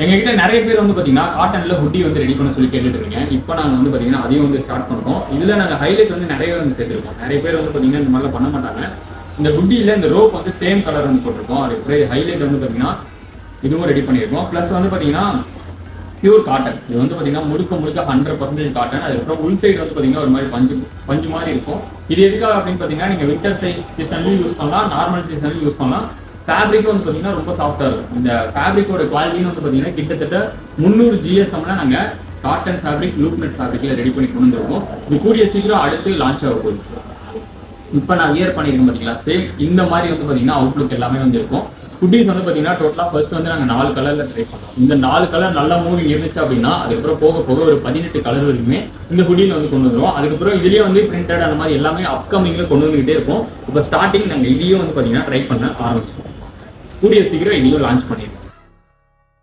எங்ககிட்ட நிறைய பேர் வந்து பாத்தீங்கன்னா காட்டன்ல ஹுட்டி வந்து ரெடி பண்ண சொல்லி கேட்டுட்டு இருக்கீங்க. இப்போ நாங்க வந்து பாத்தீங்கன்னா அதையும் வந்து ஸ்டார்ட் பண்ணுறோம். இதுல நாங்க ஹைலைட் வந்து நிறைய வந்து சேர்த்துருக்கோம். நிறைய பேர் வந்து பாத்தீங்கன்னா இந்த மாதிரிலாம் பண்ண மாட்டாங்க. இந்த ஹுட்டியில இந்த ரோப் வந்து சேம் கலர் வந்து போட்டிருக்கோம். அதுக்கு ஹைலைட் வந்து பாத்தீங்கன்னா இதுவும் ரெடி பண்ணியிருக்கோம். பிளஸ் வந்து பாத்தீங்கன்னா பியூர் காட்டன். இது வந்து பாத்தீங்கன்னா முழுக்க 100% காட்டன். அதுக்கப்புறம் உள் சைடு வந்து பாத்தீங்கன்னா ஒரு மாதிரி பஞ்சு மாதிரி இருக்கும். இது எதுக்காக அப்படின்னு பாத்தீங்கன்னா நீங்க வின்டர் சீசன்லயும் யூஸ் பண்ணலாம், நார்மல் சீசன்லயும் யூஸ் பண்ணலாம். ஃபேப்ரிக் வந்து பாத்தீங்கன்னா ரொம்ப சாஃப்டா இருக்கும். இந்த ஃபேப்ரிக்கோட குவாலிட்டின்னு வந்து பாத்தீங்கன்னா கிட்டத்தட்ட 300 GSMல நாங்க காட்டன் ஃபேப்ரிக் லூப்நெட் ஃபேப்ரிக்ல ரெடி பண்ணி கொண்டு வந்துருக்கோம். இது கூடிய சீக்கிரம் அடுத்து லான்ச் ஆக போகுது. இப்போ நான் வியர் பண்ணிருக்கேன் பாத்தீங்களா, சேம் இந்த மாதிரி வந்து பாத்தீங்கன்னா அவுட்லுக் எல்லாமே வந்து இருக்கும். குட்டீஸ் வந்து பாத்தீங்கன்னா டோட்டலா ஃபர்ஸ்ட் வந்து நாங்க 4 கலர்ல ட்ரை பண்ணோம். இந்த 4 கலர் நல்லா மூவிங் இருந்துச்சு அப்படின்னா அதுக்கப்புறம் போக போக ஒரு 18 கலர் வரைக்குமே இந்த குடியில வந்து கொண்டு வந்துருவோம். அதுக்கப்புறம் இதுலயே வந்து பிரிண்டட் அந்த மாதிரி எல்லாமே அப்கமிங்ல கொண்டு வந்துகிட்டே இருக்கும். இப்போ ஸ்டார்டிங் நாங்க இதையும் வந்து பாத்தீங்கன்னா ட்ரை பண்ண ஆரம்பிச்சோம். கூடிய சீக்கிரம் இதையும் லான்ச் பண்ணிடுவோம்.